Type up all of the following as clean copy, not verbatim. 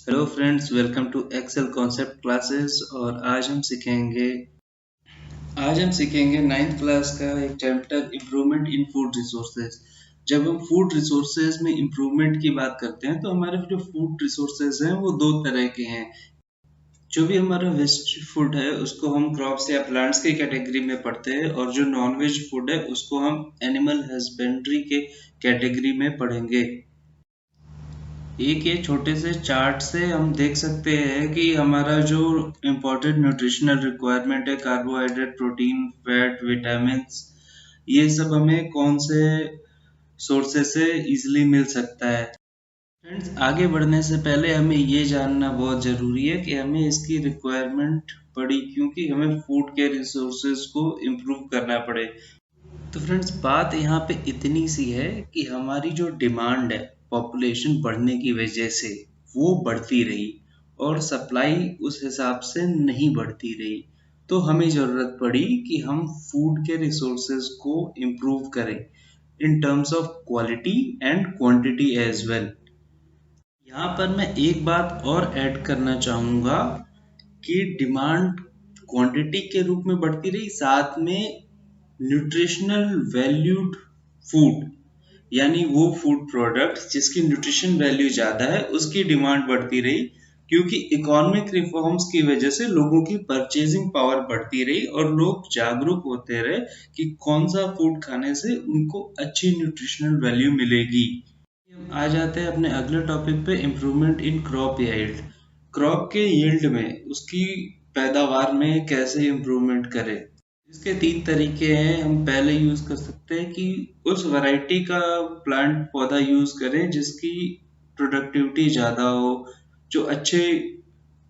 Hello friends, welcome to Excel concept classes. और आज हम सीखेंगे नाइन्थ क्लास का एक chapter improvement in food resources. जब हम फूड रिसोर्सेज में इम्प्रूवमेंट की बात करते हैं तो हमारे जो फूड रिसोर्सेज हैं वो दो तरह के हैं। जो भी हमारा वेस्ट फूड है उसको हम क्रॉप्स या प्लांट्स की कैटेगरी में पढ़ते हैं, और जो नॉन वेज फूड है उसको हम एनिमल हस्बेंड्री के कैटेगरी में पढ़ेंगे। एक ये छोटे से चार्ट से हम देख सकते हैं कि हमारा जो इम्पोर्टेंट न्यूट्रिशनल रिक्वायरमेंट है, कार्बोहाइड्रेट, प्रोटीन, फैट, विटामिन्स, ये सब हमें कौन से सोर्सेस से इजीली मिल सकता है। फ्रेंड्स, आगे बढ़ने से पहले हमें ये जानना बहुत ज़रूरी है कि हमें इसकी रिक्वायरमेंट पड़ी क्योंकि हमें फूड के रिसोर्सेज को इम्प्रूव करना पड़े। तो फ्रेंड्स, बात यहाँ पे इतनी सी है कि हमारी जो डिमांड है पॉपुलेशन बढ़ने की वजह से वो बढ़ती रही और सप्लाई उस हिसाब से नहीं बढ़ती रही। तो हमें ज़रूरत पड़ी कि हम फूड के रिसोर्सेज को इम्प्रूव करें in terms of quality and quantity as well. यहाँ पर मैं एक बात और ऐड करना चाहूँगा कि डिमांड क्वांटिटी के रूप में बढ़ती रही, साथ में न्यूट्रिशनल वैल्यूड फूड यानी वो फूड प्रोडक्ट जिसकी न्यूट्रिशन वैल्यू ज़्यादा है उसकी डिमांड बढ़ती रही, क्योंकि इकोनॉमिक रिफॉर्म्स की वजह से लोगों की परचेजिंग पावर बढ़ती रही और लोग जागरूक होते रहे कि कौन सा फूड खाने से उनको अच्छी न्यूट्रिशनल वैल्यू मिलेगी। हम आ जाते हैं अपने अगले टॉपिक पे, improvement in crop yield. Crop के यील्ड में, उसकी पैदावार में कैसे इम्प्रूवमेंट करें। इसके तीन तरीके हैं। हम पहले यूज कर सकते हैं कि उस वैरायटी का प्लांट पौधा यूज करें जिसकी प्रोडक्टिविटी ज़्यादा हो, जो अच्छे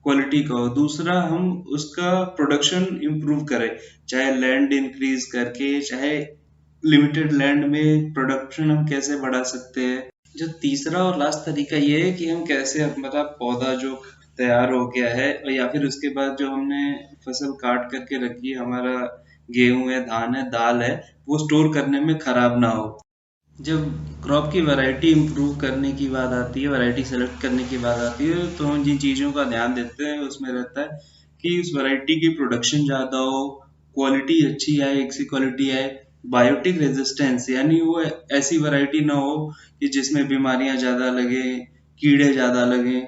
क्वालिटी का हो। दूसरा, हम उसका प्रोडक्शन इम्प्रूव करें, चाहे लैंड इंक्रीज करके, चाहे लिमिटेड लैंड में प्रोडक्शन हम कैसे बढ़ा सकते हैं। जो तीसरा और लास्ट तरीका ये है कि हम कैसे हमारा पौधा जो तैयार हो गया है और या फिर उसके बाद जो हमने फसल काट करके रखी है, हमारा गेहूं है, धान है, दाल है, वो स्टोर करने में खराब ना हो। जब क्रॉप की वैरायटी इंप्रूव करने की बात आती है, वैरायटी सेलेक्ट करने की बात आती है, तो हम जिन चीज़ों का ध्यान देते हैं उसमें रहता है कि उस वैरायटी की प्रोडक्शन ज़्यादा हो, क्वालिटी अच्छी आए, एक सी क्वालिटी आए, बायोटिक रेजिस्टेंस यानी वो ऐसी वैरायटी ना हो कि जिसमें बीमारियां ज़्यादा लगे, कीड़े ज़्यादा लगे।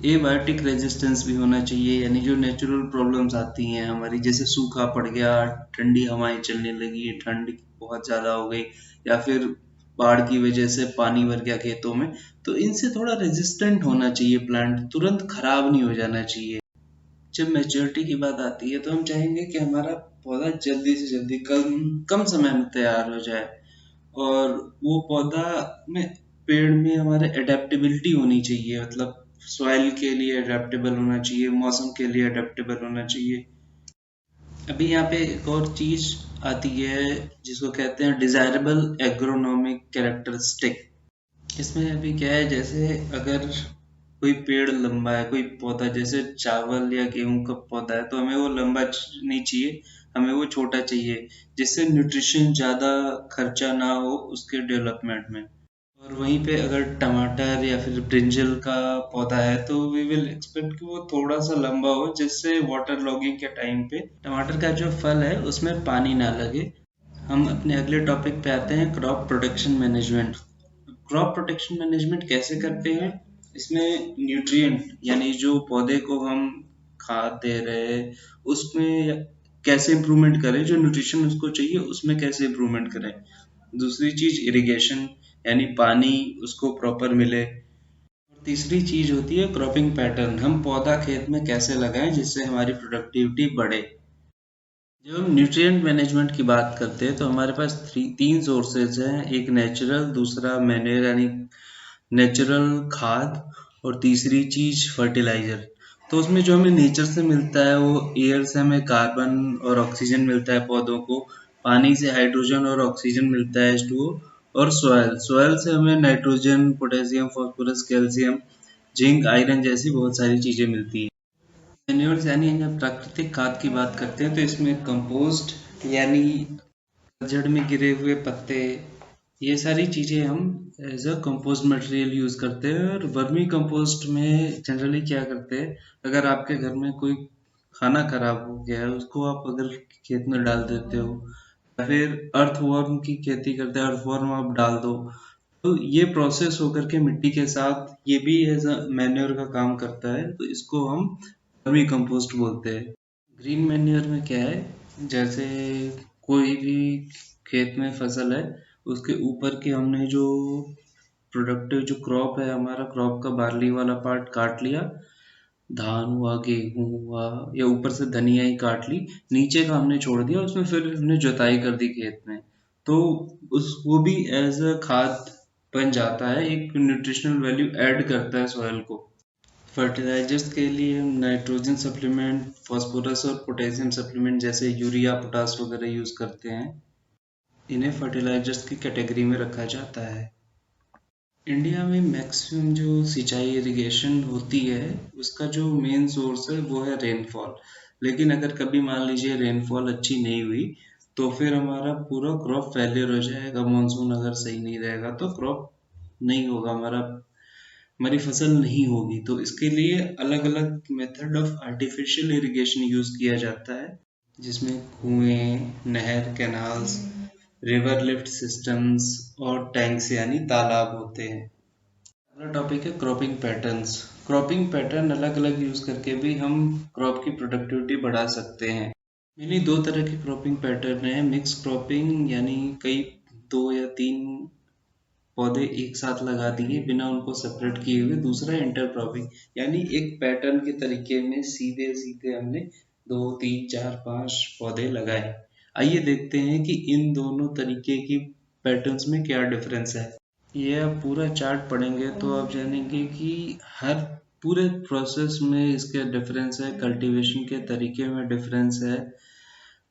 एबायोटिक रेजिस्टेंस भी होना चाहिए, यानी जो नेचुरल प्रॉब्लम्स आती हैं हमारी, जैसे सूखा पड़ गया, ठंडी हवाएं चलने लगी, ठंड बहुत ज़्यादा हो गई, या फिर बाढ़ की वजह से पानी भर गया खेतों में, तो इनसे थोड़ा रेजिस्टेंट होना चाहिए प्लांट, तुरंत खराब नहीं हो जाना चाहिए। जब मैच्योरिटी की बात आती है तो हम चाहेंगे कि हमारा पौधा जल्दी से जल्दी कम कम समय में तैयार हो जाए, और वो पौधा में पेड़ में हमारे एडेप्टेबिलिटी होनी चाहिए, मतलब सॉइल के लिए एडेप्टेबल होना चाहिए, मौसम के लिए एडेप्टेबल होना चाहिए। अभी यहाँ पे एक और चीज आती है जिसको कहते हैं डिजायरेबल एग्रोनॉमिक कैरेक्टरिस्टिक। इसमें अभी क्या है, जैसे अगर कोई पेड़ लंबा है, कोई पौधा जैसे चावल या गेहूं का पौधा है, तो हमें वो लंबा नहीं चाहिए, हमें वो छोटा चाहिए, जिससे न्यूट्रिशन ज़्यादा खर्चा ना हो उसके डेवलपमेंट में। और वहीं पे अगर टमाटर या फिर ब्रिंजल का पौधा है तो वी विल एक्सपेक्ट कि वो थोड़ा सा लंबा हो, जिससे वाटर लॉगिंग के टाइम पे टमाटर का जो फल है उसमें पानी ना लगे। हम अपने अगले टॉपिक पे आते हैं, crop protection management. Crop protection management कैसे करते हैं। इसमें न्यूट्रिएंट यानी जो पौधे को हम खाद दे रहे हैं उसमें कैसे इम्प्रूवमेंट करें, जो न्यूट्रिशन उसको चाहिए उसमें कैसे इम्प्रूवमेंट करें। दूसरी चीज इरिगेशन, यानी पानी उसको प्रॉपर मिले। और तीसरी चीज होती है क्रॉपिंग पैटर्न, हम पौधा खेत में कैसे लगाएं जिससे हमारी प्रोडक्टिविटी बढ़े। जब हम न्यूट्रिएंट मैनेजमेंट की बात करते हैं तो हमारे पास तीन सोर्सेज हैं, एक नेचुरल, दूसरा मैन्योर यानी नेचुरल खाद, और तीसरी चीज फर्टिलाइजर। तो उसमें जो हमें नेचर से मिलता है वो एयर से हमें कार्बन और ऑक्सीजन मिलता है पौधों को, पानी से हाइड्रोजन और ऑक्सीजन मिलता है H2O, और सॉइल से हमें nitrogen, potassium, phosphorus, calcium, zinc, iron जैसी बहुत सारी चीजें मिलती हैं। मैन्योर्स यानी जब प्राकृतिक खाद की बात करते हैं तो इसमें कंपोस्ट यानी जड़ में गिरे हुए पत्ते, ये सारी चीज़ें हम as a compost material use करते हैं। और वर्मी कंपोस्ट में जनरली क्या करते हैं, अगर आपके घर में कोई खाना खराब हो गया है उसको आप अगर खेत में डाल देते हो, या फिर अर्थवर्म की खेती करते हैं, अर्थवर्म आप डाल दो, तो ये प्रोसेस होकर के मिट्टी के साथ ये भी एज अ मैन्योर का काम करता है, तो इसको हम वर्मी कंपोस्ट बोलते हैं। ग्रीन मैन्योर में क्या है, जैसे कोई भी खेत में फसल है, उसके ऊपर के हमने जो प्रोडक्टिव जो क्रॉप है, हमारा क्रॉप का बार्ली वाला पार्ट काट लिया, धान हुआ, गेहूं हुआ, या ऊपर से धनिया ही काट ली, नीचे का हमने छोड़ दिया, उसमें फिर हमने जुताई कर दी खेत में, तो उस वो भी एज अ खाद बन जाता है, एक न्यूट्रिशनल वैल्यू ऐड करता है सॉइल को। फर्टिलाइजर्स के लिए हम नाइट्रोजन सप्लीमेंट, फास्फोरस और पोटेशियम सप्लीमेंट जैसे यूरिया, पोटास वगैरह यूज करते हैं। इन्हें फर्टिलाइजर्स की कैटेगरी में रखा जाता है। इंडिया में मैक्सिमम जो सिंचाई इरिगेशन होती है, उसका जो मेन सोर्स है वो है रेनफॉल। लेकिन अगर कभी मान लीजिए रेनफॉल अच्छी नहीं हुई, तो फिर हमारा पूरा क्रॉप फेलियर हो जाएगा। मानसून अगर सही नहीं रहेगा तो क्रॉप नहीं होगा, हमारी फसल नहीं होगी। तो इसके लिए अलग अलग method of artificial irrigation use किया जाता है, जिसमें कुएं, नहर, कैनाल्स, रिवर लिफ्ट सिस्टम्स और टैंक्स यानी तालाब होते हैं। अगला टॉपिक है क्रॉपिंग पैटर्न्स। क्रॉपिंग पैटर्न अलग अलग यूज करके भी हम क्रॉप की प्रोडक्टिविटी बढ़ा सकते हैं। मेनली दो तरह के क्रॉपिंग पैटर्न है। मिक्स क्रॉपिंग यानी कई, दो या तीन पौधे एक साथ लगा दिए बिना उनको सेपरेट किए हुए। दूसरा इंटरक्रॉपिंग, यानी एक पैटर्न के तरीके में सीधे सीधे हमने दो, तीन, चार, पांच पौधे लगाए। आइए देखते हैं कि इन दोनों तरीके की पैटर्न्स में क्या डिफरेंस है। ये आप पूरा चार्ट पढ़ेंगे तो आप जानेंगे कि हर पूरे प्रोसेस में इसके डिफरेंस है, कल्टीवेशन के तरीके में डिफरेंस है,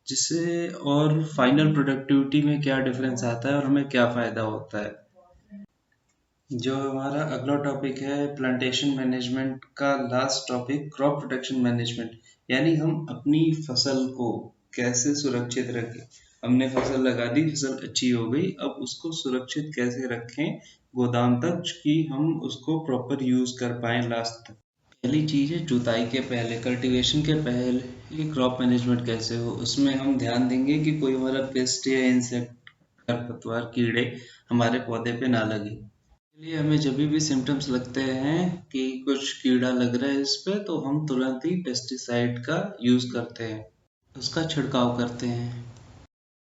जिससे और फाइनल प्रोडक्टिविटी में क्या डिफरेंस आता है और हमें क्या फायदा होता है। जो हमारा अगला टॉपिक है प्लांटेशन मैनेजमेंट का last topic, crop protection management, यानी हम अपनी फसल को कैसे सुरक्षित रखें। हमने फसल लगा दी, फसल अच्छी हो गई, अब उसको सुरक्षित कैसे रखें गोदाम तक कि हम उसको प्रॉपर यूज कर पाए लास्ट तक। पहली चीज़ है जुताई के पहले, कल्टीवेशन के पहले क्रॉप मैनेजमेंट कैसे हो, उसमें हम ध्यान देंगे कि कोई हमारा पेस्ट या इंसेक्ट, खरपतवार, कीड़े हमारे पौधे पे ना लगे। इसलिए हमें जब भी सिम्टम्स लगते हैं कि कुछ कीड़ा लग रहा है इस पे, तो हम तुरंत ही पेस्टिसाइड का यूज करते हैं, उसका छिड़काव करते हैं।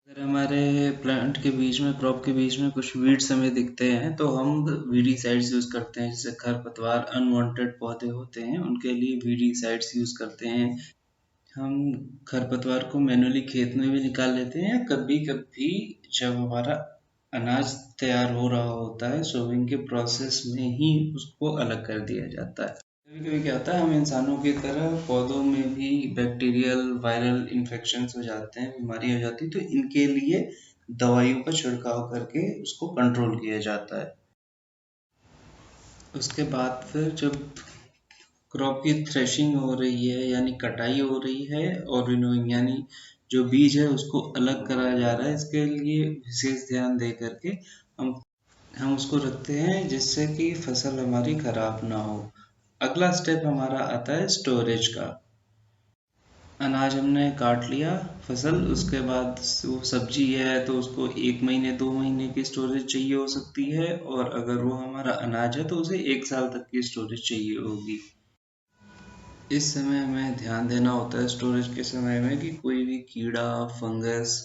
अगर हमारे प्लांट के बीच में, क्रॉप के बीच में कुछ वीड्स हमें दिखते हैं तो हम वीडीसाइड्स यूज करते हैं। जैसे खरपतवार, अनवांटेड पौधे होते हैं, उनके लिए वीडीसाइड्स यूज करते हैं। हम खरपतवार को मैन्युअली खेत में भी निकाल लेते हैं, या कभी कभी जब हमारा अनाज तैयार हो रहा होता है, सोविंग के प्रोसेस में ही उसको अलग कर दिया जाता है। कभी कभी क्या होता है, हम इंसानों की तरह पौधों में भी बैक्टीरियल वायरल इन्फेक्शन हो जाते हैं, बीमारी हो जाती है, तो इनके लिए दवाइयों का छिड़काव करके उसको कंट्रोल किया जाता है। उसके बाद फिर जब क्रॉप की थ्रेशिंग हो रही है यानी कटाई हो रही है, और विनोइंग यानी जो बीज है उसको अलग करा जा रहा है, इसके लिए विशेष ध्यान दे करके हम हम उसको रखते हैं, जिससे कि फसल हमारी खराब ना हो। अगला स्टेप हमारा आता है स्टोरेज का। अनाज हमने काट लिया, फसल, उसके बाद वो सब्जी है तो उसको 1 महीने 2 महीने की स्टोरेज चाहिए हो सकती है, और अगर वो हमारा अनाज है तो उसे 1 साल तक की स्टोरेज चाहिए होगी। इस समय हमें ध्यान देना होता है स्टोरेज के समय में कि कोई भी कीड़ा, फंगस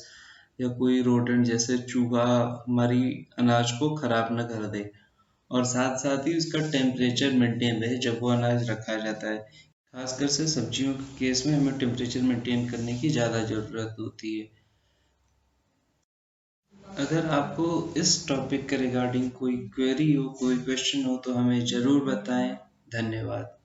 या कोई रोडेंट जैसे चूहा हमारी अनाज को खराब ना कर दे। और साथ साथ ही उसका टेम्परेचर मेंटेन रहे जब वो अनाज रखा जाता है। खासकर से सब्जियों के केस में हमें टेम्परेचर मेंटेन करने की ज़्यादा ज़रूरत होती है। अगर आपको इस टॉपिक के रिगार्डिंग कोई क्वेरी हो, कोई क्वेश्चन हो, तो हमें ज़रूर बताएं। धन्यवाद।